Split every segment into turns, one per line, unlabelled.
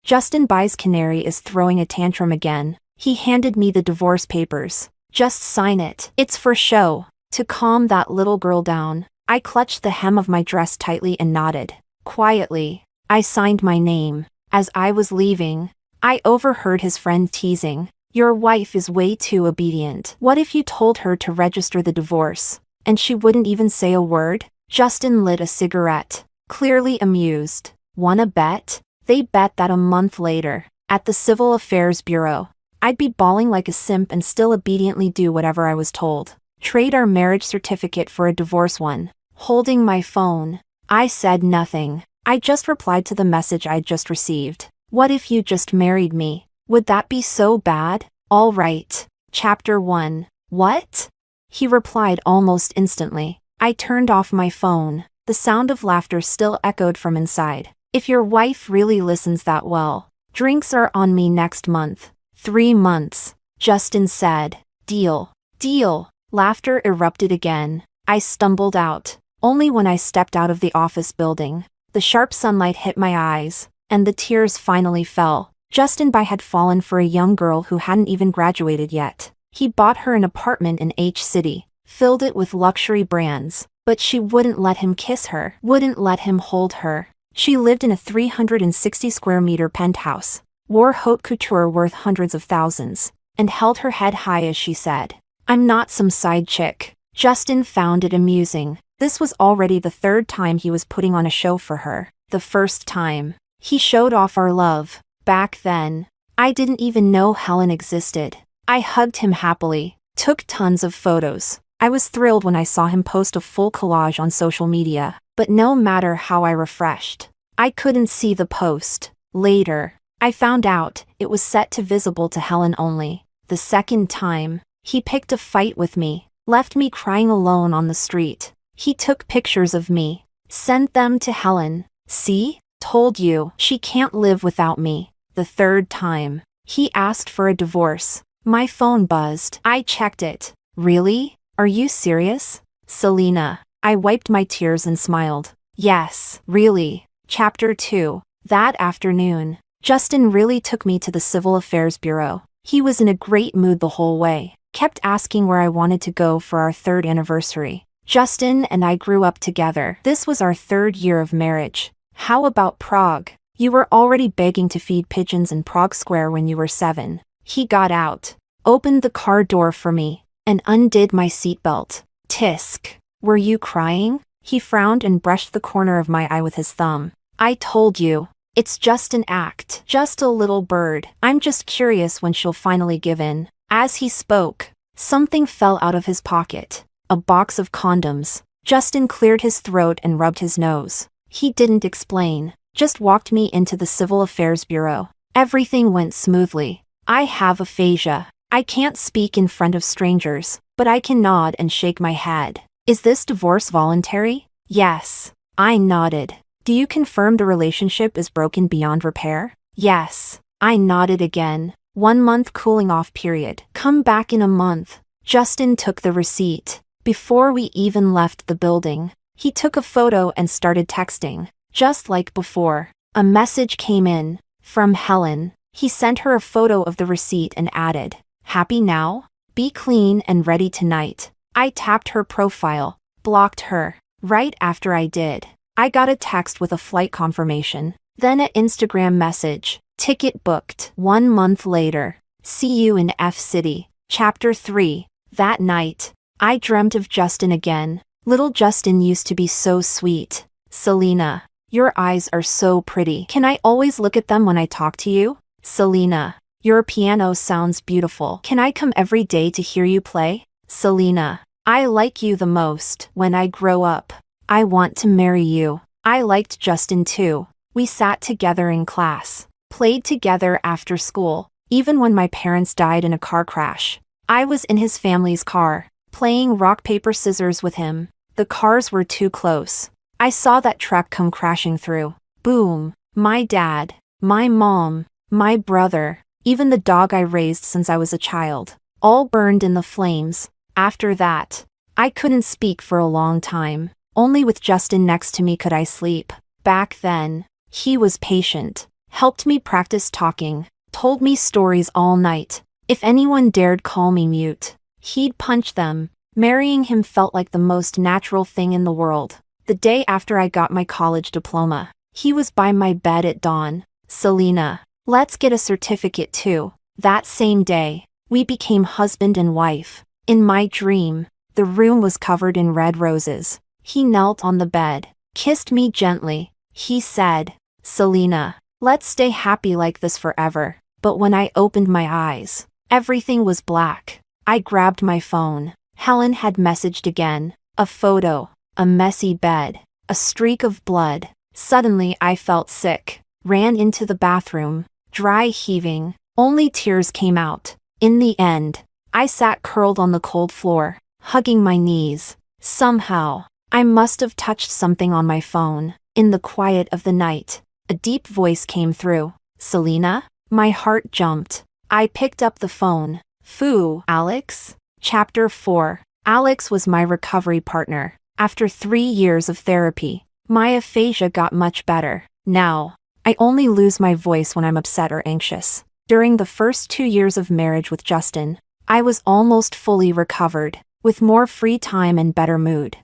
Justin Bai's canary is throwing a tantrum again. He handed me the divorce papers. Just sign it. It's for show. To calm that little girl down, I clutched the hem of my dress tightly and nodded. Quietly, I signed my name. As I was leaving, I overheard his friend teasing, "Your wife is way too obedient. What if you told her to register the divorce, and she wouldn't even say a word?" Justin lit a cigarette, clearly amused. "Wanna bet?" They bet that a month later, at the Civil Affairs Bureau, I'd be bawling like a simp and still obediently do whatever I was told. Trade our marriage certificate for a divorce one. Holding my phone, I said nothing. I just replied to the message I'd just received. "What if you just married me? Would that be so bad?" "All right." Chapter 1. "What?" He replied almost instantly. I turned off my phone. The sound of laughter still echoed from inside. "If your wife really listens that well, drinks are on me next month." 3 months, Justin said. "Deal." "Deal." Laughter erupted again. I stumbled out. Only when I stepped out of the office building. The sharp sunlight hit my eyes, and the tears finally fell. Justin Bai had fallen for a young girl who hadn't even graduated yet. He bought her an apartment in H City, filled it with luxury brands, but she wouldn't let him kiss her, wouldn't let him hold her. She lived in a 360 square meter penthouse, wore haute couture worth hundreds of thousands, and held her head high as she said, "I'm not some side chick." Justin found it amusing. This was already the 3rd time he was putting on a show for her. The first time, he showed off our love. Back then, I didn't even know Helen existed. I hugged him happily, took tons of photos. I was thrilled when I saw him post a full collage on social media, but no matter how I refreshed, I couldn't see the post. Later, I found out it was set to visible to Helen only. The second time, he picked a fight with me, left me crying alone on the street. He took pictures of me, sent them to Helen. "See? Told you, she can't live without me." The 3rd time, he asked for a divorce. My phone buzzed. I checked it. "Really? Are you serious?" "Selena." I wiped my tears and smiled. "Yes, really." Chapter 2. That afternoon, Justin really took me to the Civil Affairs Bureau. He was in a great mood the whole way, kept asking where I wanted to go for our 3rd anniversary. Justin and I grew up together. This was our 3rd year of marriage. "How about Prague? You were already begging to feed pigeons in Prague Square when you were 7. He got out, opened the car door for me, and undid my seatbelt. "Tisk. Were you crying?" He frowned and brushed the corner of my eye with his thumb. "I told you. It's just an act. Just a little bird. I'm just curious when she'll finally give in." As he spoke, something fell out of his pocket. A box of condoms. Justin cleared his throat and rubbed his nose. He didn't explain, just walked me into the Civil Affairs Bureau. Everything went smoothly. I have aphasia. I can't speak in front of strangers, but I can nod and shake my head. "Is this divorce voluntary?" "Yes." I nodded. "Do you confirm the relationship is broken beyond repair?" "Yes." I nodded again. 1 month cooling off period. Come back in a month. Justin took the receipt. Before we even left the building, he took a photo and started texting. Just like before, a message came in, from Helen. He sent her a photo of the receipt and added, "Happy now? Be clean and ready tonight." I tapped her profile, blocked her. Right after I did, I got a text with a flight confirmation, then an Instagram message, "Ticket booked." 1 month later, see you in F City. Chapter 3. That night, I dreamt of Justin again. Little Justin used to be so sweet. "Selena, your eyes are so pretty. Can I always look at them when I talk to you?" "Selena, your piano sounds beautiful. Can I come every day to hear you play?" "Selena, I like you the most. When I grow up, I want to marry you." I liked Justin too. We sat together in class, played together after school, even when my parents died in a car crash. I was in his family's car, playing rock paper scissors with him. The cars were too close. I saw that truck come crashing through. Boom. My dad, my mom, my brother, even the dog I raised since I was a child, all burned in the flames. After that, I couldn't speak for a long time. Only with Justin next to me could I sleep. Back then, he was patient. helped me practice talking, told me stories all night. If anyone dared call me mute, he'd punch them. Marrying him felt like the most natural thing in the world. The day after I got my college diploma, he was by my bed at dawn. Selena, let's get a certificate too. That same day, we became husband and wife. In my dream, the room was covered in red roses. He knelt on the bed, kissed me gently. He said, Selena, let's stay happy like this forever. But when I opened my eyes, everything was black. I grabbed my phone. Helen had messaged again. A photo, a messy bed, a streak of blood. Suddenly I felt sick, ran into the bathroom, dry heaving. Only tears came out. In the end, I sat curled on the cold floor, hugging my knees. Somehow, I must have touched something on my phone. In the quiet of the night, a deep voice came through. Selena? My heart jumped. I picked up the phone. Phoo, Alex? Chapter 4. Alex was my recovery partner. After 3 years of therapy, my aphasia got much better. Now, I only lose my voice when I'm upset or anxious. During the first 2 years of marriage with Justin, I was almost fully recovered, with more free time and better mood.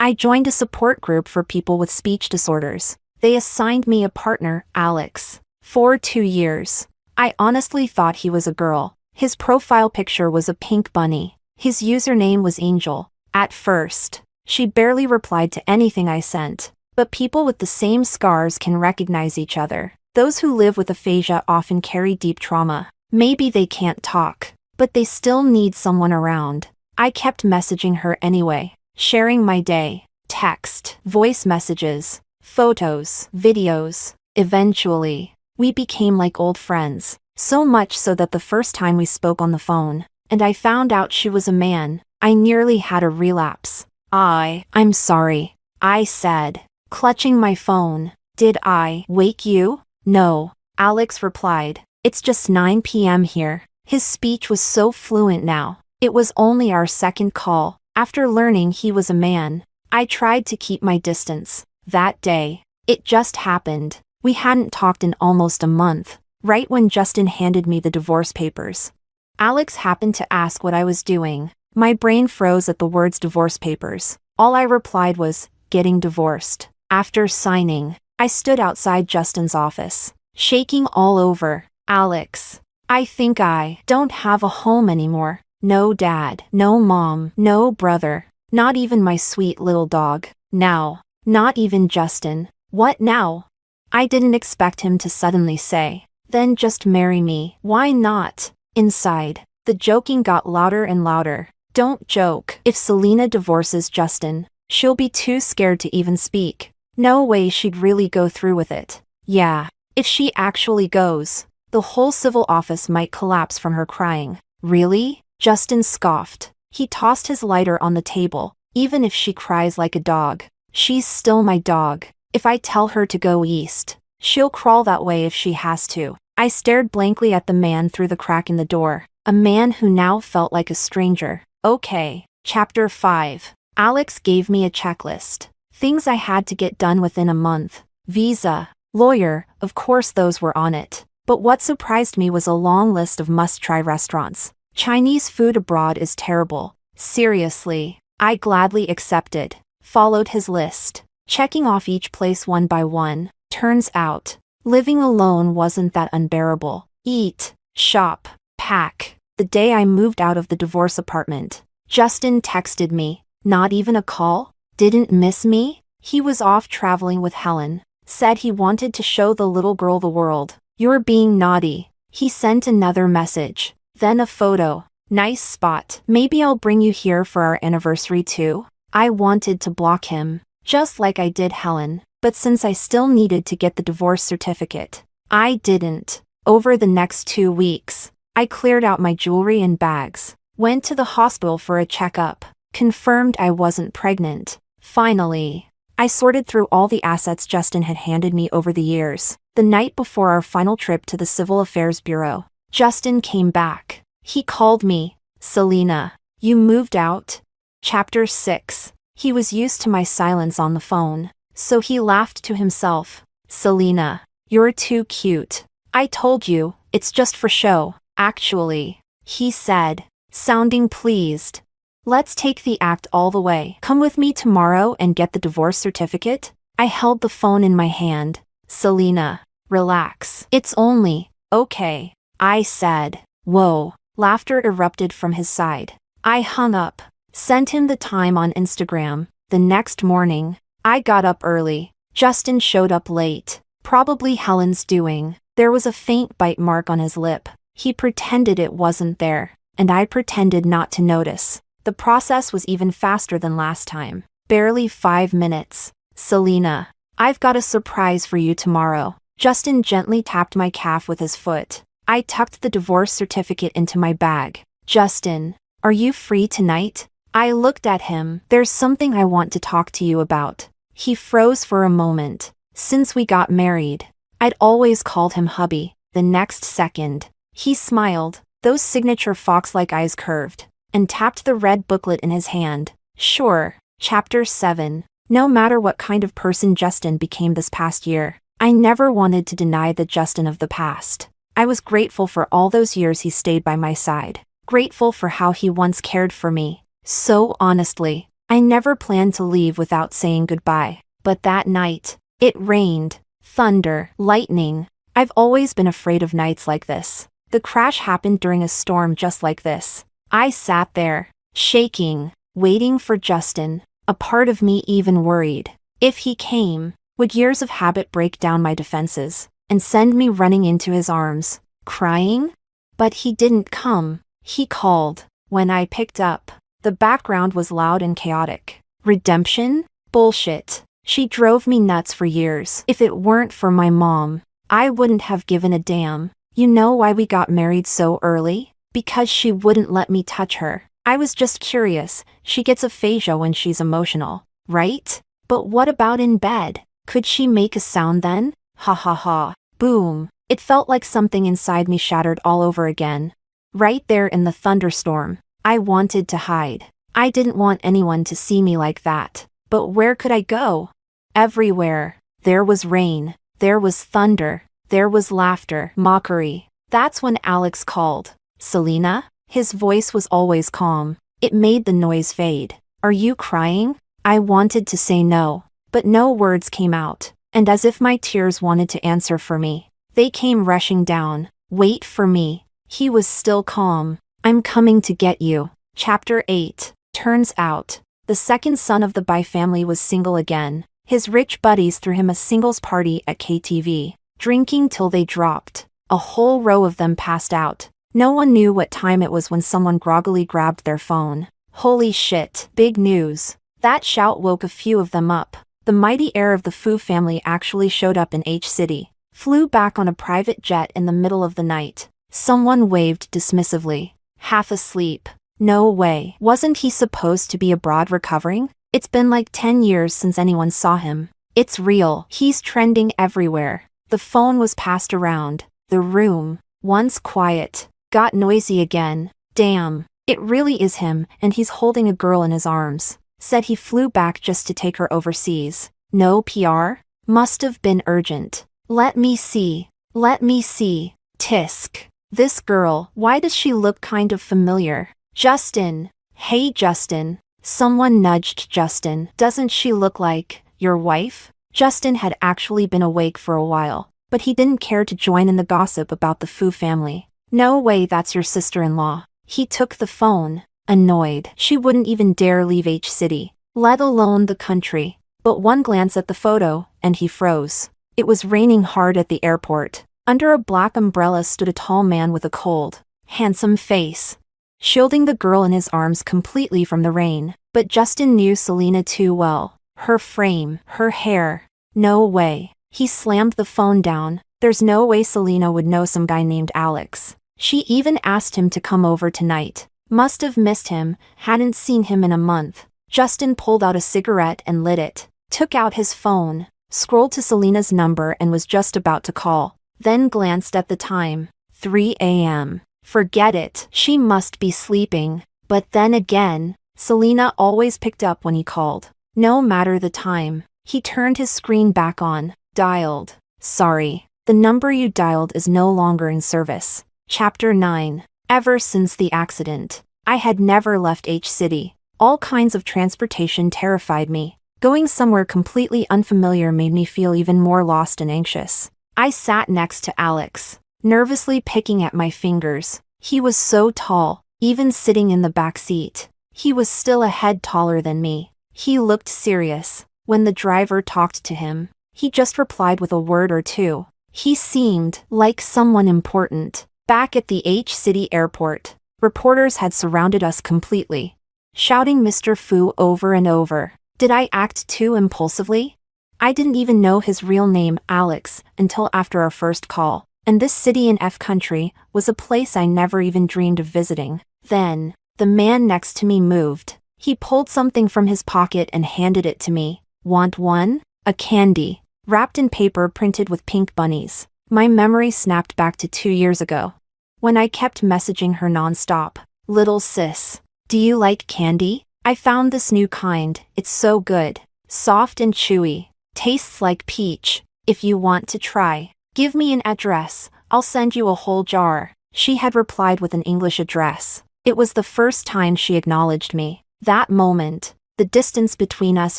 I joined a support group for people with speech disorders. They assigned me a partner, Alex. For 2 years, I honestly thought he was a girl. His profile picture was a pink bunny. His username was Angel. At first, she barely replied to anything I sent. But people with the same scars can recognize each other. Those who live with aphasia often carry deep trauma. Maybe they can't talk, but they still need someone around. I kept messaging her anyway, sharing my day, text, voice messages, photos, videos. Eventually, we became like old friends, so much so that the first time we spoke on the phone, and I found out she was a man, I nearly had a relapse. I'm sorry, I said, clutching my phone. Did I wake you? No, Alex replied. It's just 9 p.m. here. His speech was so fluent now. It was only our second call. After learning he was a man, I tried to keep my distance. That day, it just happened. We hadn't talked in almost a month, right when Justin handed me the divorce papers. Alex happened to ask what I was doing. My brain froze at the words divorce papers. All I replied was, getting divorced. After signing, I stood outside Justin's office, shaking all over. Alex, I think I don't have a home anymore. No dad, no mom, no brother, not even my sweet little dog. Now, not even Justin. What now? I didn't expect him to suddenly say, then just marry me. Why not? Inside, the joking got louder and louder. Don't joke. If Selena divorces Justin, she'll be too scared to even speak. No way she'd really go through with it. Yeah, if she actually goes, the whole civil office might collapse from her crying. Really? Justin scoffed. He tossed his lighter on the table. Even if she cries like a dog, she's still my dog. If I tell her to go east, she'll crawl that way if she has to. I stared blankly at the man through the crack in the door, a man who now felt like a stranger. Okay, Chapter 5. Alex gave me a checklist. Things I had to get done within a month. Visa, lawyer, of course those were on it. But what surprised me was a long list of must-try restaurants. Chinese food abroad is terrible. Seriously, I gladly accepted. Followed his list, checking off each place one by one. Turns out, living alone wasn't that unbearable. Eat, shop, pack. The day I moved out of the divorce apartment, Justin texted me. Not even a call? Didn't miss me? He was off traveling with Helen. Said he wanted to show the little girl the world. You're being naughty. He sent another message. Then a photo. Nice spot. Maybe I'll bring you here for our anniversary too. I wanted to block him, just like I did Helen, but since I still needed to get the divorce certificate, I didn't. Over the next 2 weeks, I cleared out my jewelry and bags, went to the hospital for a checkup, confirmed I wasn't pregnant. Finally, I sorted through all the assets Justin had handed me over the years. The night before our final trip to the Civil Affairs Bureau, Justin came back. He called me. Selena, you moved out? Chapter 6. He was used to my silence on the phone, so he laughed to himself. Selena, You're too cute. I told you, it's just for show, actually, he said, sounding pleased. Let's take the act all the way. Come with me tomorrow and get the divorce certificate? I held the phone in my hand. Selena, relax. It's only, okay, I said. Whoa, laughter erupted from his side. I hung up, sent him the time on Instagram. The next morning, I got up early. Justin showed up late. Probably Helen's doing. There was a faint bite mark on his lip. He pretended it wasn't there, and I pretended not to notice. The process was even faster than last time. Barely 5 minutes. Selena, I've got a surprise for you tomorrow. Justin gently tapped my calf with his foot. I tucked the divorce certificate into my bag. Justin, are you free tonight? I looked at him. There's something I want to talk to you about. He froze for a moment. Since we got married, I'd always called him hubby. The next second, he smiled, those signature fox-like eyes curved, and tapped the red booklet in his hand. Sure. Chapter 7. No matter what kind of person Justin became this past year, I never wanted to deny the Justin of the past. I was grateful for all those years he stayed by my side. Grateful for how he once cared for me. So honestly, I never planned to leave without saying goodbye. But that night, it rained, thunder, lightning. I've always been afraid of nights like this. The crash happened during a storm just like this. I sat there, shaking, waiting for Justin. A part of me even worried. If he came, would years of habit break down my defenses and send me running into his arms, crying? But he didn't come. He called. When I picked up, the background was loud and chaotic. Redemption? Bullshit. She drove me nuts for years. If it weren't for my mom, I wouldn't have given a damn. You know why we got married so early? Because she wouldn't let me touch her. I was just curious. She gets aphasia when she's emotional, right? But what about in bed? Could she make a sound then? Ha ha ha. Boom. It felt like something inside me shattered all over again. Right there in the thunderstorm, I wanted to hide. I didn't want anyone to see me like that. But where could I go? Everywhere. There was rain. There was thunder. There was laughter, mockery. That's when Alex called. Selena? His voice was always calm. It made the noise fade. Are you crying? I wanted to say no, but no words came out, and as if my tears wanted to answer for me, they came rushing down. Wait for me. He was still calm. I'm coming to get you. Chapter 8. Turns out, the second son of the Bai family was single again. His rich buddies threw him a singles party at KTV, drinking till they dropped. A whole row of them passed out. No one knew what time it was when someone groggily grabbed their phone. Holy shit, big news. That shout woke a few of them up. The mighty heir of the Fu family actually showed up in H-City, flew back on a private jet in the middle of the night. Someone waved dismissively. Half asleep. No way. Wasn't he supposed to be abroad recovering? It's been like 10 years since anyone saw him. It's real. He's trending everywhere. The phone was passed around. The room, once quiet, got noisy again. Damn, it really is him, and he's holding a girl in his arms. Said he flew back just to take her overseas. No PR? Must have been urgent. Let me see. Let me see. Tisk. This girl, why does she look kind of familiar? Justin. Hey Justin. Someone nudged Justin. Doesn't she look like your wife? Justin had actually been awake for a while, but he didn't care to join in the gossip about the Fu family. No way, that's your sister-in-law. He took the phone, annoyed. She wouldn't even dare leave H-City, let alone the country. But one glance at the photo, and he froze. It was raining hard at the airport. Under a black umbrella stood a tall man with a cold, handsome face, shielding the girl in his arms completely from the rain. But Justin knew Selena too well. Her frame, her hair. No way. He slammed the phone down. There's no way Selena would know some guy named Alex. She even asked him to come over tonight. Must have missed him, hadn't seen him in a month. Justin pulled out a cigarette and lit it, took out his phone, scrolled to Selena's number and was just about to call, then glanced at the time. 3 a.m. Forget it, she must be sleeping. But then again, Selena always picked up when he called. No matter the time. He turned his screen back on, dialed. Sorry. The number you dialed is no longer in service. Chapter 9. Ever since the accident, I had never left H City. All kinds of transportation terrified me. Going somewhere completely unfamiliar made me feel even more lost and anxious. I sat next to Alex, nervously picking at my fingers. He was so tall, even sitting in the back seat. He was still a head taller than me. He looked serious. When the driver talked to him, he just replied with a word or two. He seemed like someone important. Back at the H City airport, reporters had surrounded us completely, shouting Mr. Fu over and over. Did I act too impulsively? I didn't even know his real name, Alex, until after our first call, and this city in F country was a place I never even dreamed of visiting. Then, the man next to me moved. He pulled something from his pocket and handed it to me. Want one? A candy, wrapped in paper printed with pink bunnies. My memory snapped back to 2 years ago, when I kept messaging her nonstop. Little sis, do you like candy? I found this new kind. It's so good. Soft and chewy. Tastes like peach. If you want to try, give me an address. I'll send you a whole jar. She had replied with an English address. It was the first time she acknowledged me. That moment, the distance between us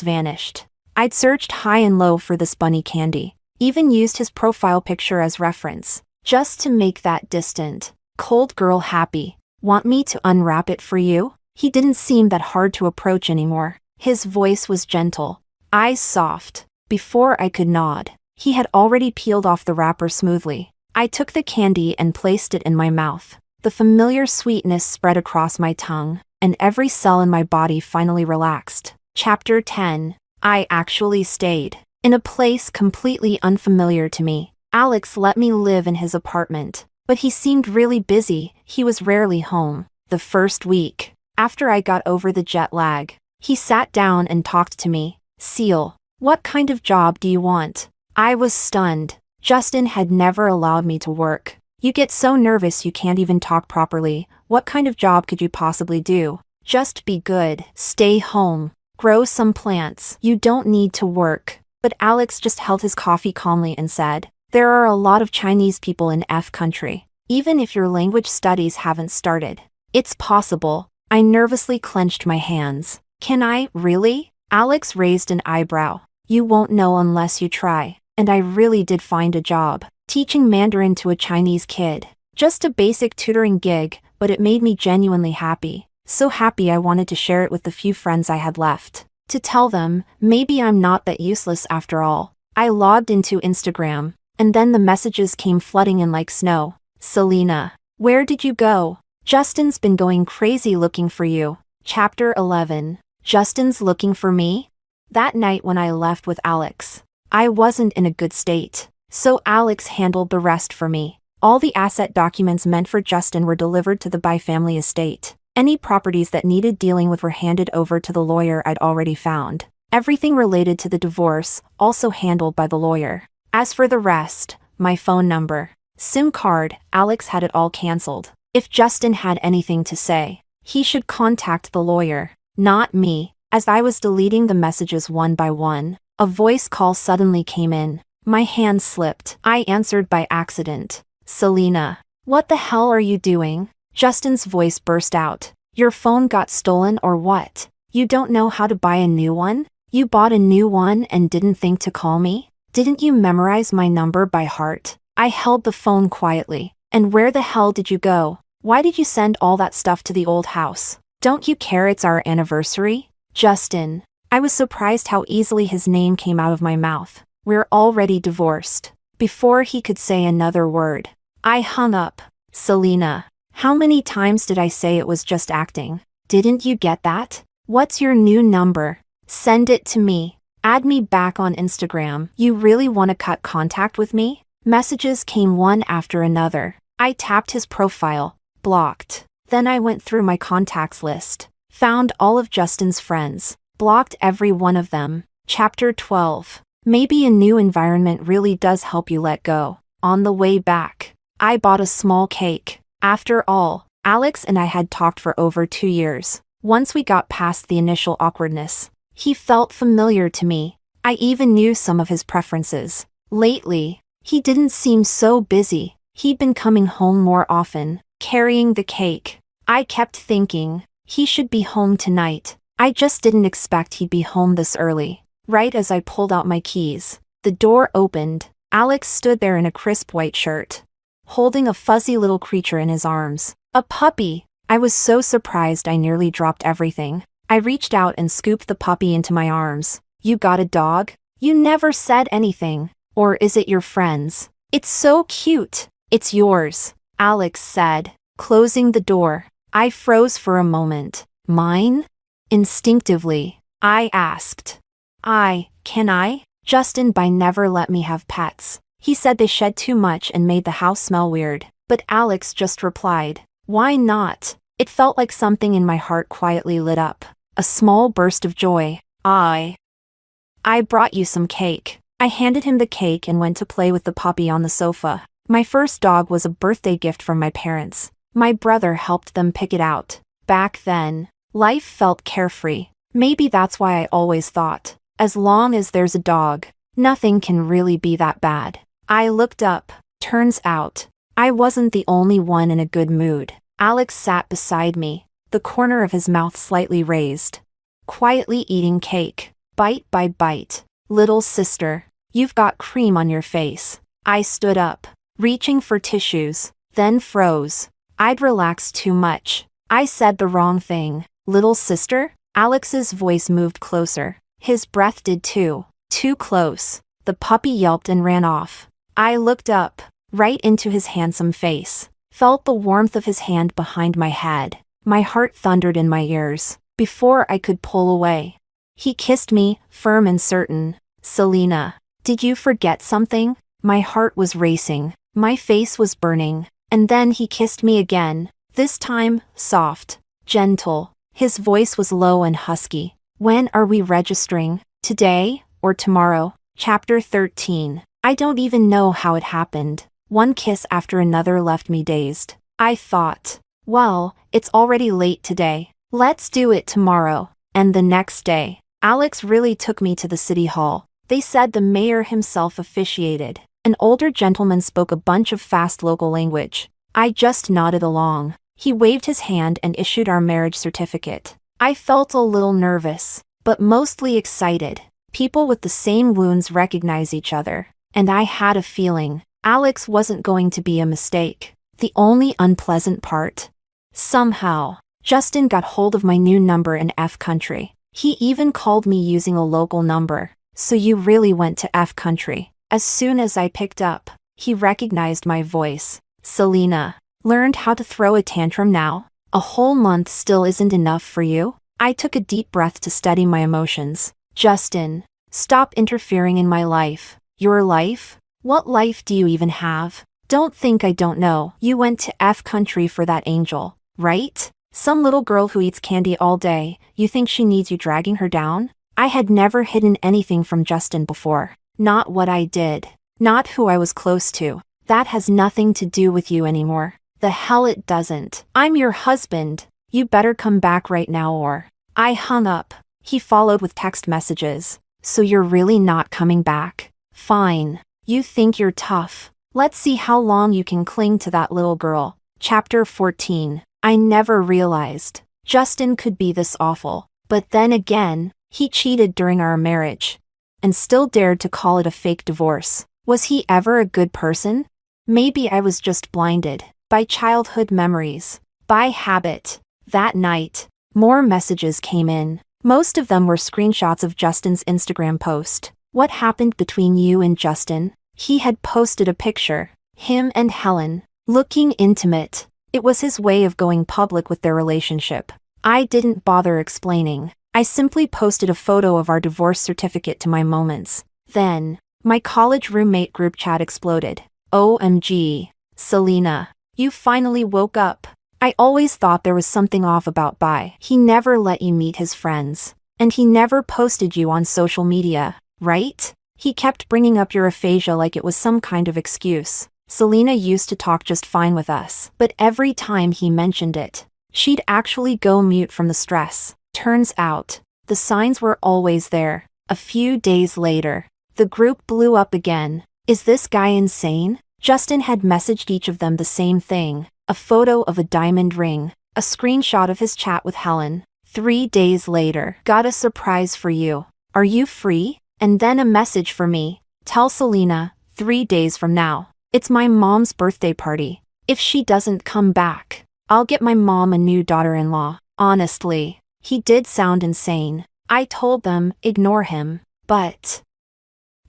vanished. I'd searched high and low for this bunny candy, even used his profile picture as reference, just to make that distant, cold girl happy. Want me to unwrap it for you? He didn't seem that hard to approach anymore. His voice was gentle, eyes soft. Before I could nod, he had already peeled off the wrapper smoothly. I took the candy and placed it in my mouth. The familiar sweetness spread across my tongue, and every cell in my body finally relaxed. Chapter 10. I actually stayed in a place completely unfamiliar to me. Alex let me live in his apartment, but he seemed really busy. He was rarely home. The first week, after I got over the jet lag, he sat down and talked to me. Seal, what kind of job do you want? I was stunned. Justin had never allowed me to work. You get so nervous you can't even talk properly. What kind of job could you possibly do? Just be good. Stay home. Grow some plants. You don't need to work. But Alex just held his coffee calmly and said, there are a lot of Chinese people in F country. Even if your language studies haven't started, it's possible. I nervously clenched my hands. Can I, really? Alex raised an eyebrow. You won't know unless you try. And I really did find a job, teaching Mandarin to a Chinese kid. Just a basic tutoring gig, but it made me genuinely happy. So happy I wanted to share it with the few friends I had left. To tell them, maybe I'm not that useless after all. I logged into Instagram, and then the messages came flooding in like snow. Selena, where did you go? Justin's been going crazy looking for you. Chapter 11. Justin's looking for me? That night when I left with Alex, I wasn't in a good state, so Alex handled the rest for me. All the asset documents meant for Justin were delivered to the Bai family estate. Any properties that needed dealing with were handed over to the lawyer I'd already found. Everything related to the divorce, also handled by the lawyer. As for the rest, my phone number, SIM card, Alex had it all cancelled. If Justin had anything to say, he should contact the lawyer, not me. As I was deleting the messages one by one, a voice call suddenly came in. My hand slipped. I answered by accident. Selena, what the hell are you doing? Justin's voice burst out. Your phone got stolen or what? You don't know how to buy a new one? You bought a new one and didn't think to call me? Didn't you memorize my number by heart? I held the phone quietly. And where the hell did you go? Why did you send all that stuff to the old house? Don't you care it's our anniversary? Justin. I was surprised how easily his name came out of my mouth. We're already divorced. Before he could say another word, I hung up. Selena, how many times did I say it was just acting? Didn't you get that? What's your new number? Send it to me. Add me back on Instagram. You really want to cut contact with me? Messages came one after another. I tapped his profile. Blocked. Then I went through my contacts list. Found all of Justin's friends. Blocked every one of them. Chapter 12. Maybe a new environment really does help you let go. On the way back, I bought a small cake. After all, Alex and I had talked for over 2 years. Once we got past the initial awkwardness, he felt familiar to me. I even knew some of his preferences. Lately, He didn't seem so busy. He'd been coming home more often, carrying the cake. I kept thinking, he should be home tonight. I just didn't expect he'd be home this early. Right as I pulled out my keys, the door opened. Alex stood there in a crisp white shirt, holding a fuzzy little creature in his arms. A puppy! I was so surprised I nearly dropped everything. I reached out and scooped the puppy into my arms. You got a dog? You never said anything. Or is it your friend's? It's so cute. It's yours, Alex said, closing the door. I froze for a moment. Mine? Instinctively, I asked. Can I? Justin never let me have pets. He said they shed too much and made the house smell weird. But Alex just replied, why not? It felt like something in my heart quietly lit up. A small burst of joy. I brought you some cake. I handed him the cake and went to play with the puppy on the sofa. My first dog was a birthday gift from my parents. My brother helped them pick it out. Back then, life felt carefree. Maybe that's why I always thought, as long as there's a dog, nothing can really be that bad. I looked up. Turns out, I wasn't the only one in a good mood. Alex sat beside me, the corner of his mouth slightly raised, quietly eating cake, bite by bite. Little sister, you've got cream on your face. I stood up, reaching for tissues, then froze. I'd relaxed too much. I said the wrong thing. Little sister? Alex's voice moved closer. His breath did too. Too close. The puppy yelped and ran off. I looked up, right into his handsome face, felt the warmth of his hand behind my head. My heart thundered in my ears, before I could pull away. He kissed me, firm and certain. Selena, did you forget something? My heart was racing. My face was burning. And then he kissed me again, this time, soft, gentle. His voice was low and husky. When are we registering? Today, or tomorrow? Chapter 13. I don't even know how it happened. One kiss after another left me dazed. I thought, well, it's already late today. Let's do it tomorrow. And the next day, Alex really took me to the city hall. They said the mayor himself officiated. An older gentleman spoke a bunch of fast local language. I just nodded along. He waved his hand and issued our marriage certificate. I felt a little nervous, but mostly excited. People with the same wounds recognize each other. And I had a feeling Alex wasn't going to be a mistake. The only unpleasant part? Somehow, Justin got hold of my new number in F country. He even called me using a local number. So you really went to F country. As soon as I picked up, he recognized my voice. Selena, learned how to throw a tantrum now? A whole month still isn't enough for you? I took a deep breath to steady my emotions. Justin, stop interfering in my life. Your life? What life do you even have? Don't think I don't know. You went to F country for that angel, right? Some little girl who eats candy all day. You think she needs you dragging her down? I had never hidden anything from Justin before. Not what I did. Not who I was close to. That has nothing to do with you anymore. The hell it doesn't. I'm your husband. You better come back right now or... I hung up. He followed with text messages. So you're really not coming back? Fine. You think you're tough. Let's see how long you can cling to that little girl. Chapter 14. I never realized Justin could be this awful. But then again, he cheated during our marriage. And still dared to call it a fake divorce. Was he ever a good person? Maybe I was just blinded by childhood memories, by habit. That night, more messages came in. Most of them were screenshots of Justin's Instagram post. What happened between you and Justin? He had posted a picture, him and Helen, looking intimate. It was his way of going public with their relationship. I didn't bother explaining. I simply posted a photo of our divorce certificate to my moments. Then, my college roommate group chat exploded. OMG. Selena, you finally woke up. I always thought there was something off about Bai. He never let you meet his friends. And he never posted you on social media, right? He kept bringing up your aphasia like it was some kind of excuse. Selena used to talk just fine with us. But every time he mentioned it, she'd actually go mute from the stress. Turns out, the signs were always there. A few days later, the group blew up again. Is this guy insane? Justin had messaged each of them the same thing, a photo of a diamond ring, a screenshot of his chat with Helen. 3 days later, got a surprise for you. Are you free? And then a message for me. Tell Selena, 3 days from now. It's my mom's birthday party. If she doesn't come back, I'll get my mom a new daughter-in-law. Honestly, he did sound insane. I told them, ignore him. But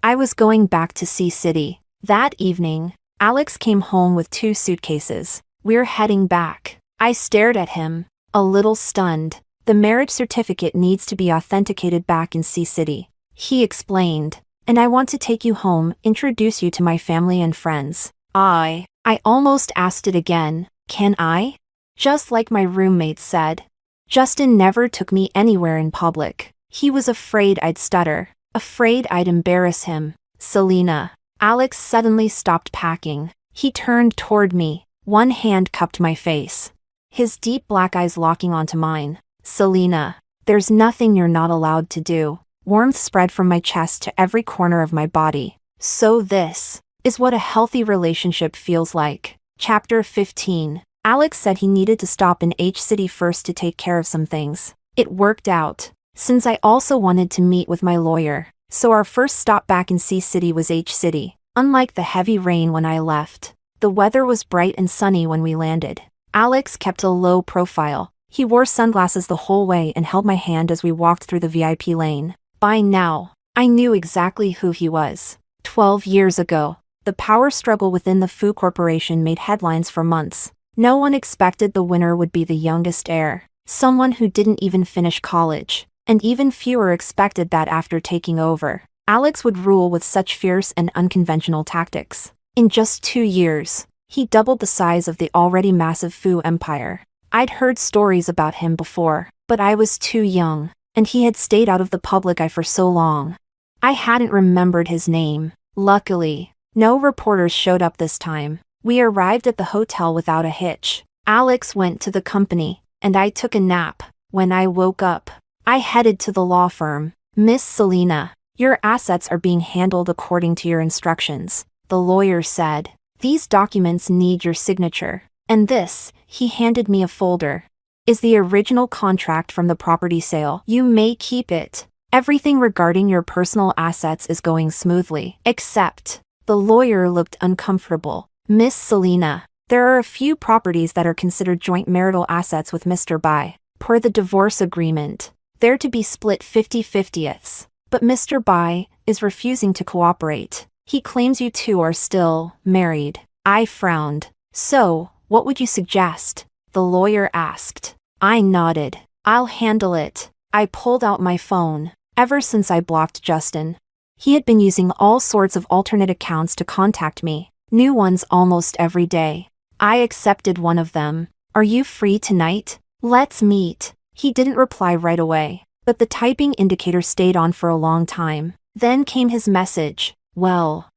I was going back to C-City. That evening, Alex came home with 2 suitcases. We're heading back. I stared at him, a little stunned. The marriage certificate needs to be authenticated back in C-City. He explained. And I want to take you home, introduce you to my family and friends. I almost asked it again. Can I? Just like my roommate said. Justin never took me anywhere in public. He was afraid I'd stutter. Afraid I'd embarrass him. Selena. Alex suddenly stopped packing. He turned toward me. One hand cupped my face. His deep black eyes locking onto mine. Selena. There's nothing you're not allowed to do. Warmth spread from my chest to every corner of my body. So this is what a healthy relationship feels like. Chapter 15. Alex said he needed to stop in H-City first to take care of some things. It worked out, since I also wanted to meet with my lawyer. So our first stop back in C-City was H-City. Unlike the heavy rain when I left, the weather was bright and sunny when we landed. Alex kept a low profile. He wore sunglasses the whole way and held my hand as we walked through the VIP lane. By now, I knew exactly who he was. 12 years ago, the power struggle within the Fu Corporation made headlines for months. No one expected the winner would be the youngest heir, someone who didn't even finish college, and even fewer expected that after taking over, Alex would rule with such fierce and unconventional tactics. In just 2 years, he doubled the size of the already massive Fu empire. I'd heard stories about him before, but I was too young, and he had stayed out of the public eye for so long. I hadn't remembered his name. Luckily, no reporters showed up this time. We arrived at the hotel without a hitch. Alex went to the company, and I took a nap. When I woke up, I headed to the law firm. Miss Selena, your assets are being handled according to your instructions, the lawyer said. These documents need your signature. And this, he handed me a folder, is the original contract from the property sale. You may keep it. Everything regarding your personal assets is going smoothly. Except, the lawyer looked uncomfortable. Miss Selena, there are a few properties that are considered joint marital assets with Mr. Bai. Per the divorce agreement, they're to be split 50-50ths. But Mr. Bai is refusing to cooperate. He claims you two are still married. I frowned. So, what would you suggest? The lawyer asked. I nodded. I'll handle it. I pulled out my phone. Ever since I blocked Justin, he had been using all sorts of alternate accounts to contact me. New ones almost every day. I accepted one of them. Are you free tonight? Let's meet. He didn't reply right away, but the typing indicator stayed on for a long time. Then came his message. Well,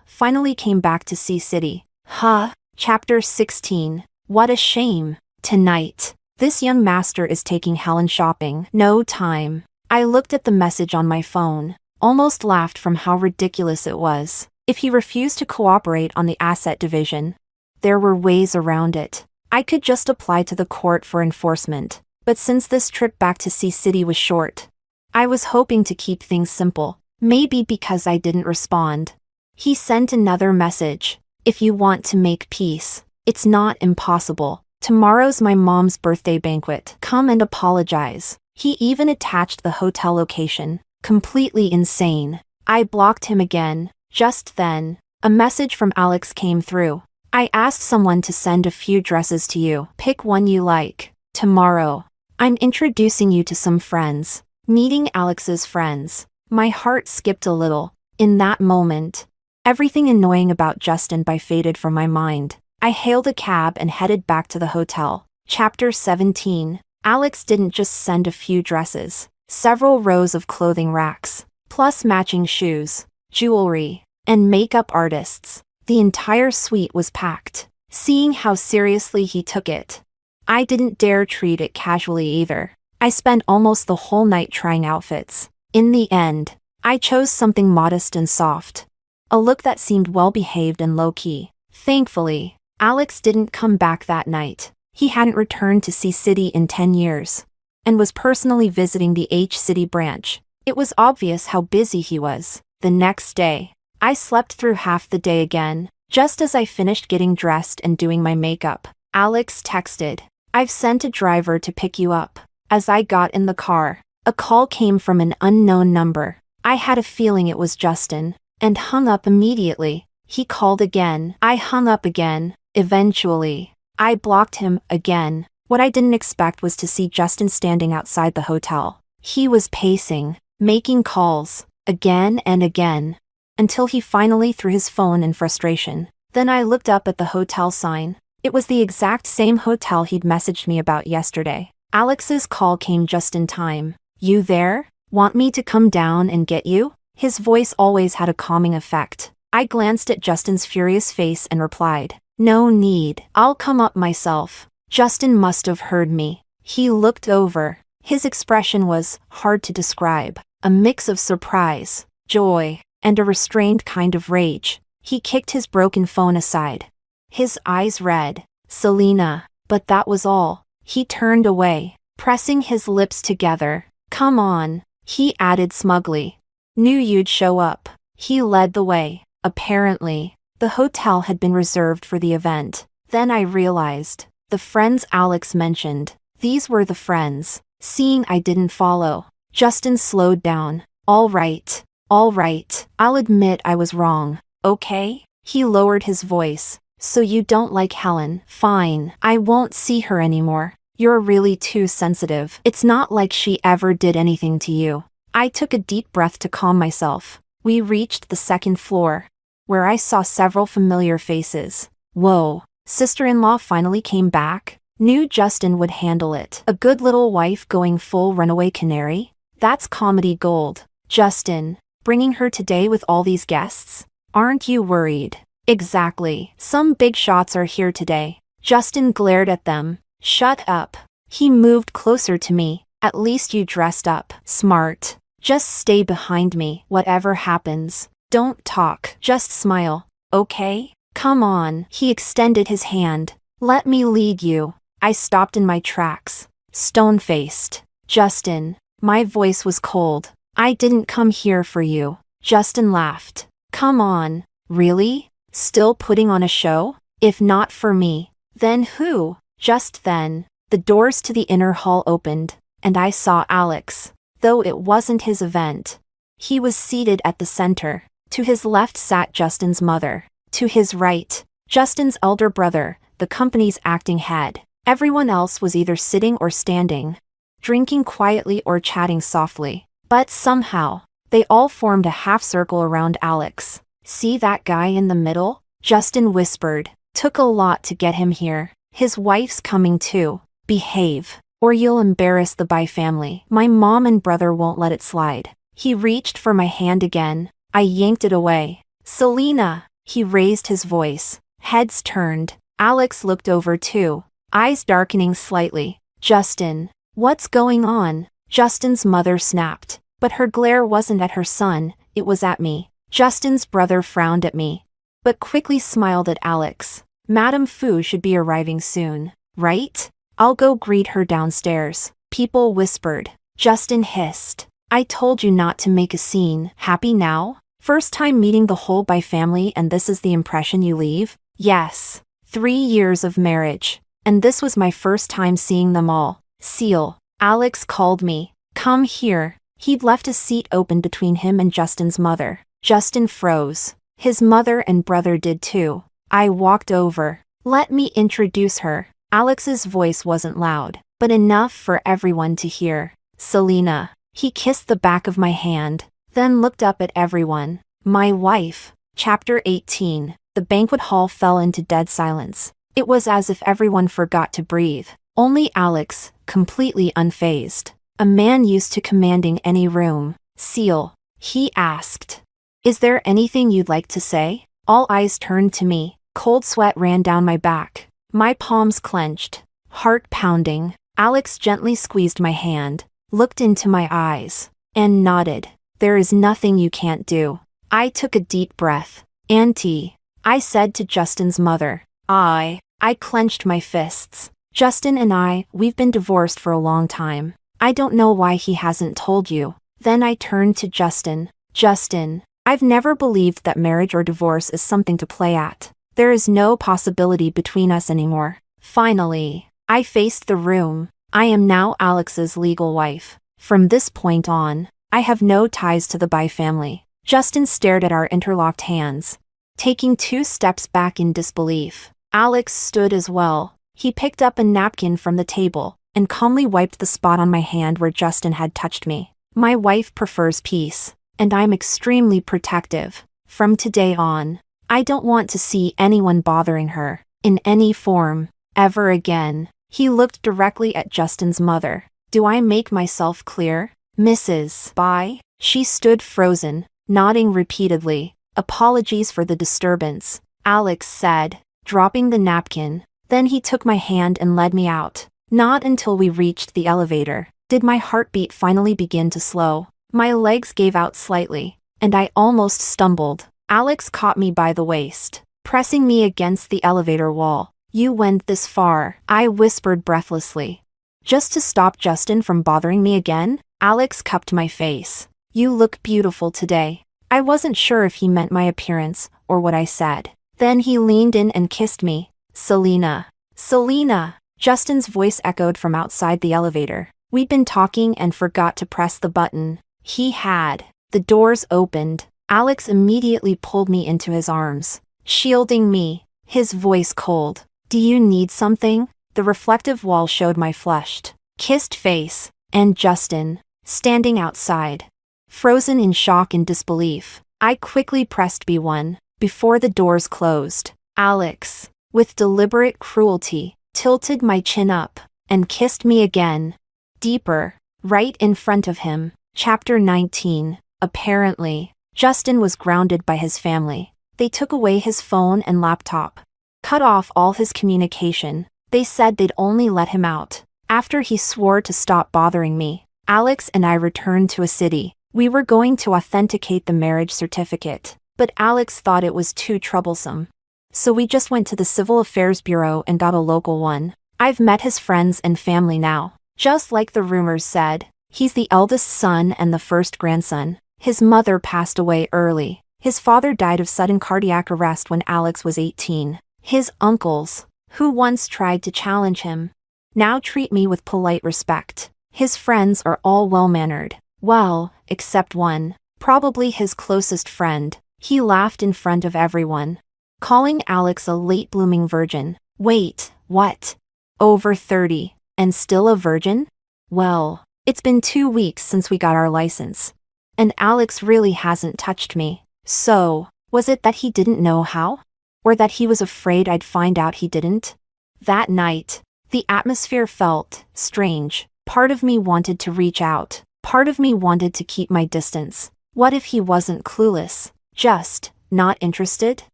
finally came back to C-City. Huh? Chapter 16. What a shame. Tonight, this young master is taking Helen shopping. No time. I looked at the message on my phone, almost laughed from how ridiculous it was. If he refused to cooperate on the asset division, there were ways around it. I could just apply to the court for enforcement. But since this trip back to C-City was short, I was hoping to keep things simple. Maybe because I didn't respond. He sent another message. If you want to make peace, it's not impossible. Tomorrow's my mom's birthday banquet. Come and apologize. He even attached the hotel location. Completely insane. I blocked him again. Just then, a message from Alex came through. I asked someone to send a few dresses to you. Pick one you like. Tomorrow, I'm introducing you to some friends. Meeting Alex's friends. My heart skipped a little. In that moment, everything annoying about Justin faded from my mind. I hailed a cab and headed back to the hotel. Chapter 17. Alex didn't just send a few dresses. Several rows of clothing racks, plus matching shoes, jewelry, and makeup artists. The entire suite was packed. Seeing how seriously he took it, I didn't dare treat it casually either. I spent almost the whole night trying outfits. In the end, I chose something modest and soft. a look that seemed well-behaved and low-key. Thankfully, Alex didn't come back that night. He hadn't returned to C-City in 10 years, and was personally visiting the H-City branch. It was obvious how busy he was. The next day, I slept through half the day again. Just as I finished getting dressed and doing my makeup, Alex texted, "I've sent a driver to pick you up." As I got in the car, a call came from an unknown number. I had a feeling it was Justin, and hung up immediately. He called again. I hung up again. Eventually, I blocked him again. What I didn't expect was to see Justin standing outside the hotel. He was pacing, making calls, again and again, until he finally threw his phone in frustration. Then I looked up at the hotel sign. It was the exact same hotel he'd messaged me about yesterday. Alex's call came just in time. "You there? Want me to come down and get you?" His voice always had a calming effect. I glanced at Justin's furious face and replied, "No need. I'll come up myself." Justin must have heard me. He looked over. His expression was hard to describe, a mix of surprise, joy, and a restrained kind of rage. He kicked his broken phone aside. His eyes read, "Selena," but that was all. He turned away, pressing his lips together. "Come on," he added smugly. "Knew you'd show up." He led the way. Apparently, the hotel had been reserved for the event. Then I realized, the friends Alex mentioned, these were the friends. Seeing I didn't follow, Justin slowed down. All right, I'll admit I was wrong, okay?" He lowered his voice. "So you don't like Helen? Fine, I won't see her anymore. You're really too sensitive. It's not like she ever did anything to you." I took a deep breath to calm myself. We reached the second floor, where I saw several familiar faces. Whoa, sister-in-law finally came back? Knew Justin would handle it. A good little wife going full runaway canary? That's comedy gold. Justin, bringing her today with all these guests? Aren't you worried? Exactly. Some big shots are here today. Justin glared at them. Shut up. He moved closer to me. At least you dressed up. Smart. Just stay behind me, whatever happens. Don't talk. Just smile. Okay? Come on. He extended his hand. Let me lead you. I stopped in my tracks, stone-faced. Justin. My voice was cold. I didn't come here for you. Justin laughed. Come on. Really? Still putting on a show? If not for me, then who? Just then, the doors to the inner hall opened, and I saw Alex. Though it wasn't his event. He was seated at the center. To his left sat Justin's mother. To his right, Justin's elder brother, the company's acting head. Everyone else was either sitting or standing, drinking quietly or chatting softly. But somehow, they all formed a half circle around Alex. See that guy in the middle? Justin whispered. Took a lot to get him here. His wife's coming too. Behave, or you'll embarrass the Bai family. My mom and brother won't let it slide. He reached for my hand again. I yanked it away. Selena! He raised his voice. Heads turned. Alex looked over too, eyes darkening slightly. Justin, what's going on? Justin's mother snapped. But her glare wasn't at her son, it was at me. Justin's brother frowned at me, but quickly smiled at Alex. Madame Fu should be arriving soon, right? I'll go greet her downstairs. People whispered. Justin hissed. I told you not to make a scene. Happy now? First time meeting the whole Bai family and this is the impression you leave? Yes. 3 years of marriage. And this was my first time seeing them all. Seal. Alex called me. Come here. He'd left a seat open between him and Justin's mother. Justin froze. His mother and brother did too. I walked over. Let me introduce her. Alex's voice wasn't loud, but enough for everyone to hear. Selena. He kissed the back of my hand, then looked up at everyone. My wife. Chapter 18. The banquet hall fell into dead silence. It was as if everyone forgot to breathe. Only Alex, completely unfazed. A man used to commanding any room. Seal. He asked. Is there anything you'd like to say? All eyes turned to me. Cold sweat ran down my back. My palms clenched. Heart pounding. Alex gently squeezed my hand, looked into my eyes, and nodded. There is nothing you can't do. I took a deep breath. Auntie, I said to Justin's mother. I clenched my fists. Justin and we've been divorced for a long time. I don't know why he hasn't told you. Then I turned to Justin. Justin, I've never believed that marriage or divorce is something to play at. There is no possibility between us anymore. Finally, I faced the room. I am now Alex's legal wife. From this point on, I have no ties to the Bai family. Justin stared at our interlocked hands, taking 2 steps back in disbelief. Alex stood as well. He picked up a napkin from the table and calmly wiped the spot on my hand where Justin had touched me. My wife prefers peace, and I'm extremely protective. From today on, I don't want to see anyone bothering her, in any form, ever again. He looked directly at Justin's mother. Do I make myself clear, Mrs. Bai? She stood frozen, nodding repeatedly. Apologies for the disturbance, Alex said, dropping the napkin. Then he took my hand and led me out. Not until we reached the elevator did my heartbeat finally begin to slow. My legs gave out slightly, and I almost stumbled. Alex caught me by the waist, pressing me against the elevator wall. You went this far, I whispered breathlessly. Just to stop Justin from bothering me again? Alex cupped my face. You look beautiful today. I wasn't sure if he meant my appearance or what I said. Then he leaned in and kissed me. Selena. Selena. Justin's voice echoed from outside the elevator. We'd been talking and forgot to press the button. He had. The doors opened. Alex immediately pulled me into his arms, shielding me, his voice cold. Do you need something? The reflective wall showed my flushed, kissed face, and Justin, standing outside, frozen in shock and disbelief. I quickly pressed B1, before the doors closed. Alex, with deliberate cruelty, tilted my chin up, and kissed me again. Deeper, right in front of him. Chapter 19. Apparently, Justin was grounded by his family. They took away his phone and laptop, cut off all his communication. They said they'd only let him out after he swore to stop bothering me. Alex and I returned to a city. We were going to authenticate the marriage certificate, but Alex thought it was too troublesome. So we just went to the Civil Affairs Bureau and got a local one. I've met his friends and family now. Just like the rumors said, he's the eldest son and the first grandson. His mother passed away early. His father died of sudden cardiac arrest when Alex was 18. His uncles, who once tried to challenge him, now treat me with polite respect. His friends are all well-mannered. Well, except one, probably his closest friend. He laughed in front of everyone, calling Alex a late-blooming virgin. Wait, what? Over 30, and still a virgin? Well, it's been 2 weeks since we got our license, and Alex really hasn't touched me. So, was it that he didn't know how? Or that he was afraid I'd find out he didn't? That night, the atmosphere felt strange. Part of me wanted to reach out. Part of me wanted to keep my distance. What if he wasn't clueless? Just not interested?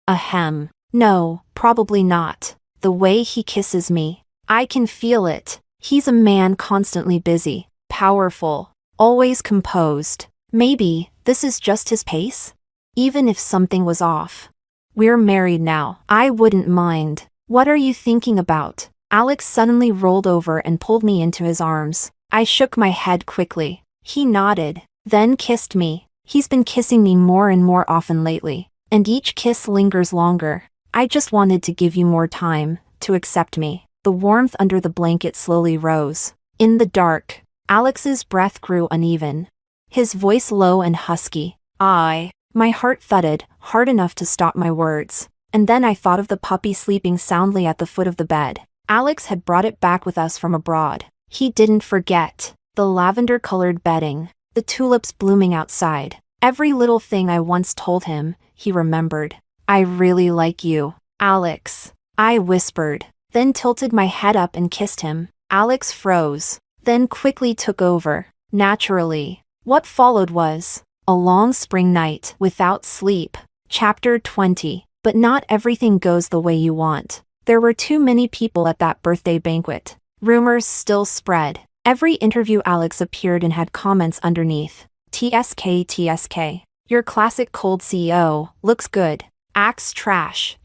Ahem. No, probably not. The way he kisses me, I can feel it. He's a man constantly busy, powerful, always composed. Maybe this is just his pace? Even if something was off. We're married now. I wouldn't mind. What are you thinking about? Alex suddenly rolled over and pulled me into his arms. I shook my head quickly. He nodded, then kissed me. He's been kissing me more and more often lately, and each kiss lingers longer. I just wanted to give you more time to accept me. The warmth under the blanket slowly rose. In the dark, Alex's breath grew uneven, his voice low and husky. My heart thudded, hard enough to stop my words. And then I thought of the puppy sleeping soundly at the foot of the bed. Alex had brought it back with us from abroad. He didn't forget. The lavender-colored bedding, the tulips blooming outside. Every little thing I once told him, he remembered. I really like you, Alex, I whispered, then tilted my head up and kissed him. Alex froze, then quickly took over. Naturally, what followed was a long spring night without sleep. Chapter 20. But not everything goes the way you want. There were too many people at that birthday banquet. Rumors still spread. Every interview Alex appeared in had comments underneath. TSK TSK. Your classic cold CEO, looks good. Acts trash.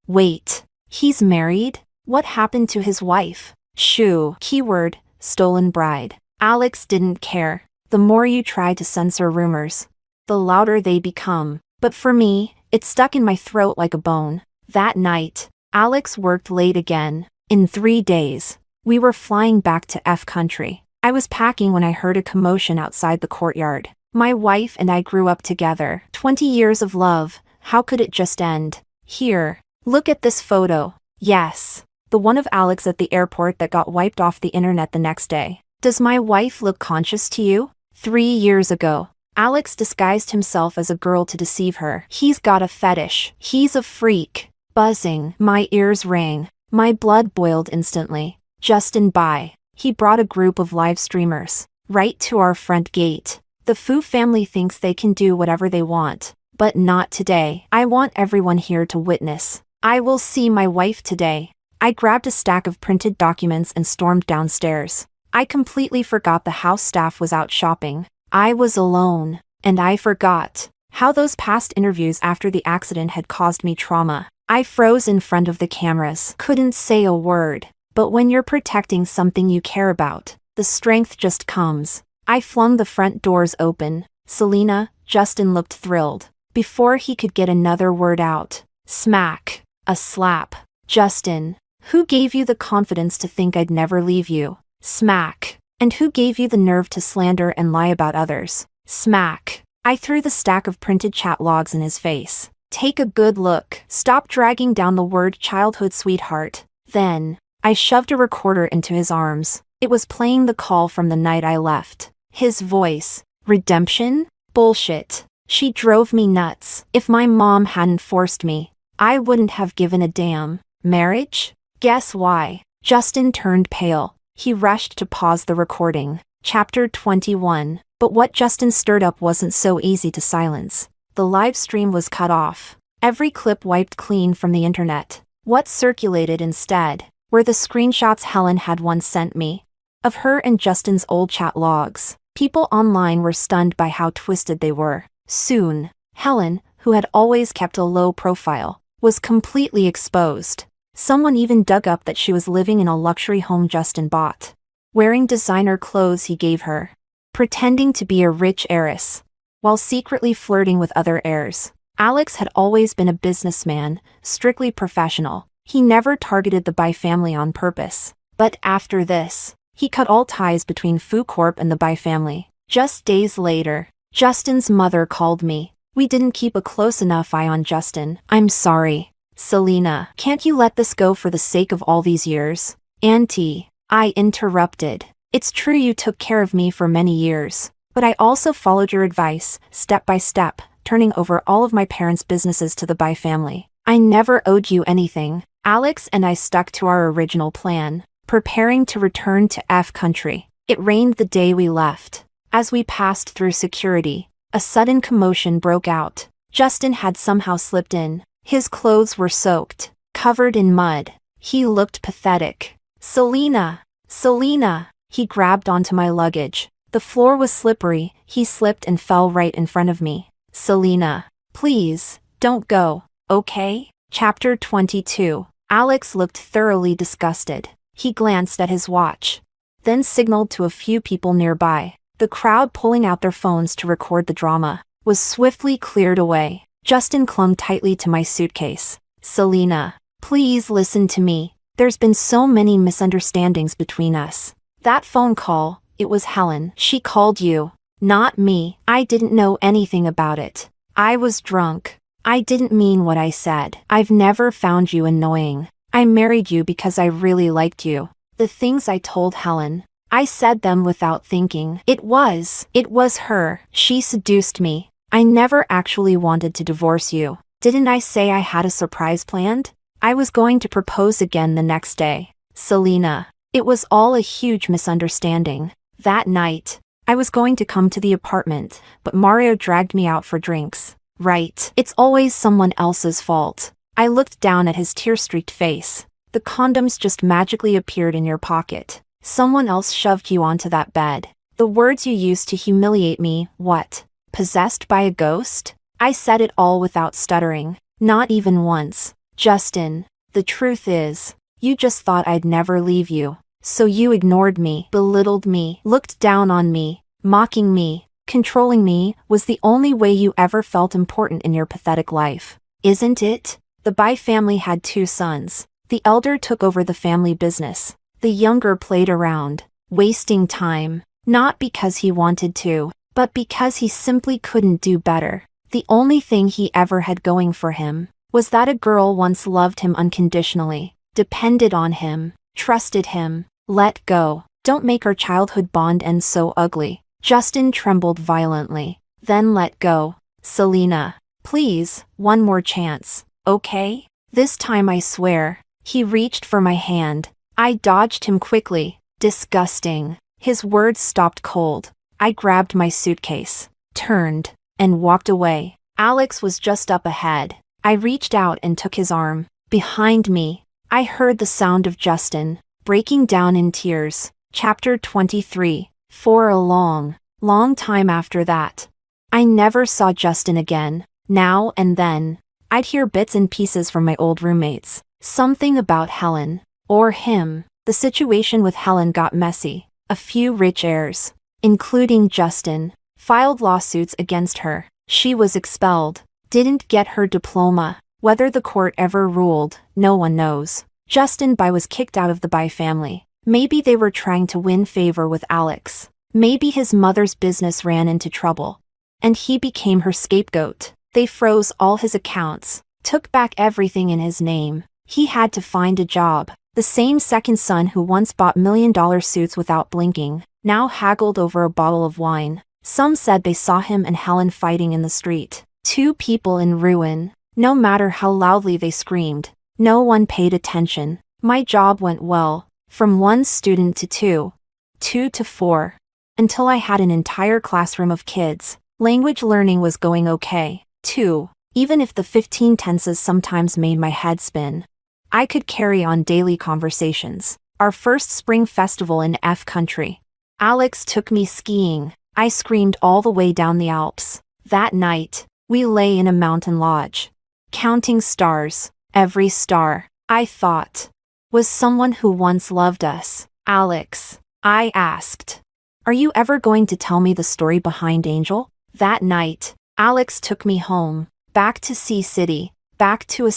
Wait. He's married? What happened to his wife? Shoo. Keyword, stolen bride. Alex didn't care. The more you try to censor rumors, the louder they become. But for me, it stuck in my throat like a bone. That night, Alex worked late again. In 3 days, we were flying back to F country. I was packing when I heard a commotion outside the courtyard. My wife and I grew up together. 20 years of love. How could it just end? Here. Look at this photo. Yes. The one of Alex at the airport that got wiped off the internet the next day. Does my wife look conscious to you? 3 years ago, Alex disguised himself as a girl to deceive her. He's got a fetish. He's a freak. Buzzing. My ears rang. My blood boiled instantly. Justin bye. He brought a group of live streamers right to our front gate. The Fu family thinks they can do whatever they want, but not today. I want everyone here to witness. I will see my wife today. I grabbed a stack of printed documents and stormed downstairs. I completely forgot the house staff was out shopping. I was alone, and I forgot how those past interviews after the accident had caused me trauma. I froze in front of the cameras, couldn't say a word. But when you're protecting something you care about, the strength just comes. I flung the front doors open. Selena, Justin looked thrilled. Before he could get another word out, smack, a slap. Justin, who gave you the confidence to think I'd never leave you? Smack. And who gave you the nerve to slander and lie about others? Smack. I threw the stack of printed chat logs in his face. Take a good look. Stop dragging down the word childhood sweetheart. Then, I shoved a recorder into his arms. It was playing the call from the night I left. His voice. Redemption? Bullshit. She drove me nuts. If my mom hadn't forced me, I wouldn't have given a damn. Marriage? Guess why? Justin turned pale. He rushed to pause the recording. Chapter 21. But what Justin stirred up wasn't so easy to silence. The live stream was cut off. Every clip wiped clean from the internet. What circulated instead were the screenshots Helen had once sent me of her and Justin's old chat logs. People online were stunned by how twisted they were. Soon, Helen, who had always kept a low profile, was completely exposed. Someone even dug up that she was living in a luxury home Justin bought, wearing designer clothes he gave her, pretending to be a rich heiress, while secretly flirting with other heirs. Alex had always been a businessman, strictly professional. He never targeted the Bai family on purpose. But after this, he cut all ties between Fu Corp and the Bai family. Just days later, Justin's mother called me. We didn't keep a close enough eye on Justin. I'm sorry. Selena, can't you let this go for the sake of all these years? Auntie, I interrupted. It's true you took care of me for many years, but I also followed your advice, step by step, turning over all of my parents' businesses to the Bai family. I never owed you anything. Alex and I stuck to our original plan, preparing to return to F country. It rained the day we left. As we passed through security, a sudden commotion broke out. Justin had somehow slipped in. His clothes were soaked, covered in mud. He looked pathetic. Selena! Selena! He grabbed onto my luggage. The floor was slippery. He slipped and fell right in front of me. Selena, please, don't go, okay? Chapter 22. Alex looked thoroughly disgusted. He glanced at his watch, then signaled to a few people nearby. The crowd, pulling out their phones to record the drama, was swiftly cleared away. Justin clung tightly to my suitcase. Selena, please listen to me. There's been so many misunderstandings between us. That phone call, it was Helen. She called you, not me. I didn't know anything about it. I was drunk. I didn't mean what I said. I've never found you annoying. I married you because I really liked you. The things I told Helen, I said them without thinking. It was her. She seduced me. I never actually wanted to divorce you. Didn't I say I had a surprise planned? I was going to propose again the next day. Selena, it was all a huge misunderstanding. That night, I was going to come to the apartment, but Mario dragged me out for drinks. Right. It's always someone else's fault. I looked down at his tear-streaked face. The condoms just magically appeared in your pocket. Someone else shoved you onto that bed. The words you used to humiliate me, what? Possessed by a ghost? I said it all without stuttering. Not even once. Justin, the truth is, you just thought I'd never leave you. So you ignored me, belittled me, looked down on me, mocking me, controlling me was the only way you ever felt important in your pathetic life. Isn't it? The Bai family had 2 sons. The elder took over the family business. The younger played around, wasting time, not because he wanted to, but because he simply couldn't do better. The only thing he ever had going for him was that a girl once loved him unconditionally, depended on him, trusted him. Let go. Don't make our childhood bond end so ugly. Justin trembled violently. Then let go. Selena, please, one more chance, okay? This time I swear. He reached for my hand. I dodged him quickly. Disgusting. His words stopped cold. I grabbed my suitcase, turned, and walked away. Alex was just up ahead. I reached out and took his arm. Behind me, I heard the sound of Justin breaking down in tears. Chapter 23. For a long, long time after that, I never saw Justin again. Now and then, I'd hear bits and pieces from my old roommates. Something about Helen, or him. The situation with Helen got messy. A few rich heirs, including Justin, filed lawsuits against her. She was expelled, didn't get her diploma. Whether the court ever ruled, no one knows. Justin Bai was kicked out of the Bai family. Maybe they were trying to win favor with Alex. Maybe his mother's business ran into trouble, and he became her scapegoat. They froze all his accounts, took back everything in his name. He had to find a job. The same second son who once bought $1 million suits without blinking, now haggled over a bottle of wine. Some said they saw him and Helen fighting in the street. 2 people in ruin. No matter how loudly they screamed, no one paid attention. My job went well. From 1 student to 2. 2 to 4. Until I had an entire classroom of kids. Language learning was going okay, too. Even if the 15 tenses sometimes made my head spin. I could carry on daily conversations. Our first spring festival in F country. Alex took me skiing. I screamed all the way down the Alps. That night, we lay in a mountain lodge, counting stars. Every star, I thought, was someone who once loved us. Alex, I asked, are you ever going to tell me the story behind Angel? That night, Alex took me home, back to Sea City, back to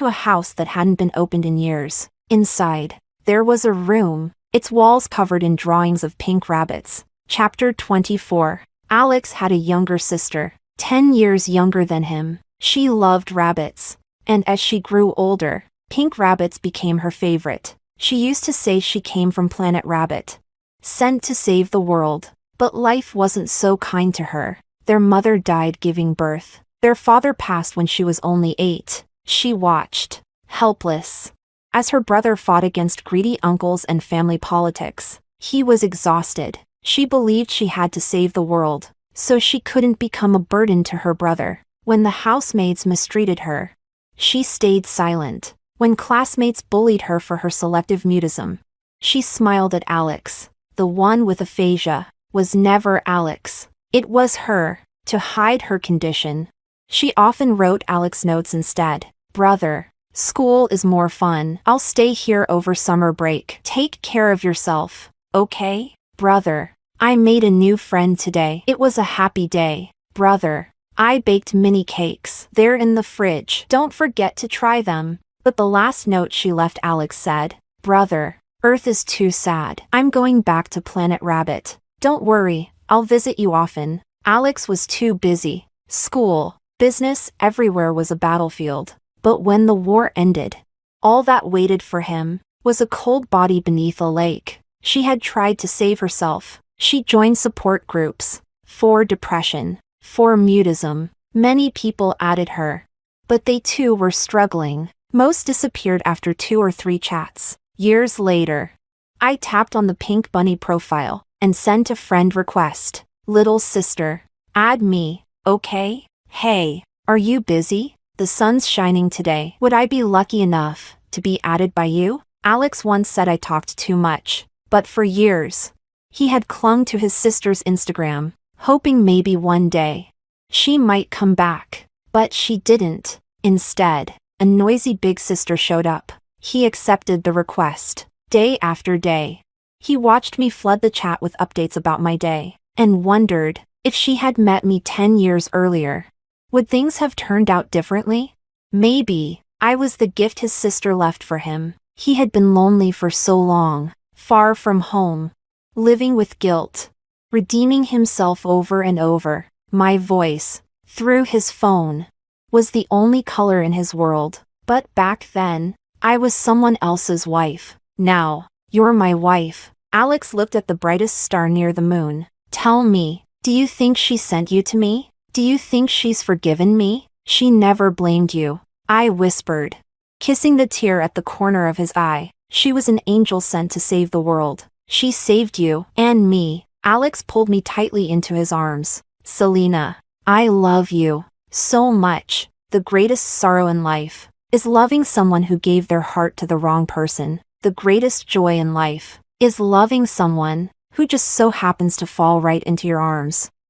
a house that hadn't been opened in years. Inside, there was a room, its walls covered in drawings of pink rabbits. Chapter 24. Alex had a younger sister, 10 years younger than him. She loved rabbits. And as she grew older, pink rabbits became her favorite. She used to say she came from Planet Rabbit, sent to save the world. But life wasn't so kind to her. Their mother died giving birth. Their father passed when she was only 8. She watched, helpless, as her brother fought against greedy uncles and family politics. He was exhausted. She believed she had to save the world, so she couldn't become a burden to her brother. When the housemaids mistreated her, she stayed silent. When classmates bullied her for her selective mutism, she smiled at Alex. The one with aphasia was never Alex. It was her, to hide her condition. She often wrote Alex notes instead. Brother, school is more fun. I'll stay here over summer break. Take care of yourself, okay? Brother, I made a new friend today. It was a happy day. Brother, I baked mini cakes. They're in the fridge. Don't forget to try them. But the last note she left Alex said, Brother, Earth is too sad. I'm going back to Planet Rabbit. Don't worry, I'll visit you often. Alex was too busy. School, business, everywhere was a battlefield. But when the war ended, all that waited for him was a cold body beneath a lake. She had tried to save herself. She joined support groups for depression, for mutism. Many people added her, but they too were struggling. Most disappeared after 2 or 3 chats. Years later, I tapped on the Pink Bunny profile and sent a friend request. Little sister, add me, okay? Hey, are you busy? The sun's shining today. Would I be lucky enough to be added by you? Alex once said I talked too much, but for years, he had clung to his sister's Instagram, hoping maybe one day she might come back. But she didn't. Instead, a noisy big sister showed up. He accepted the request. Day after day, he watched me flood the chat with updates about my day, and wondered, if she had met me 10 years earlier, would things have turned out differently? Maybe. I was the gift his sister left for him. He had been lonely for so long, far from home, living with guilt, redeeming himself over and over. My voice, through his phone, was the only color in his world. But back then, I was someone else's wife. Now, you're my wife. Alex looked at the brightest star near the moon. Tell me, do you think she sent you to me? Do you think she's forgiven me? She never blamed you. I whispered, kissing the tear at the corner of his eye. She was an angel sent to save the world. She saved you and me. Alex pulled me tightly into his arms. Selena, I love you so much. The greatest sorrow in life is loving someone who gave their heart to the wrong person. The greatest joy in life is loving someone who just so happens to fall right into your arms.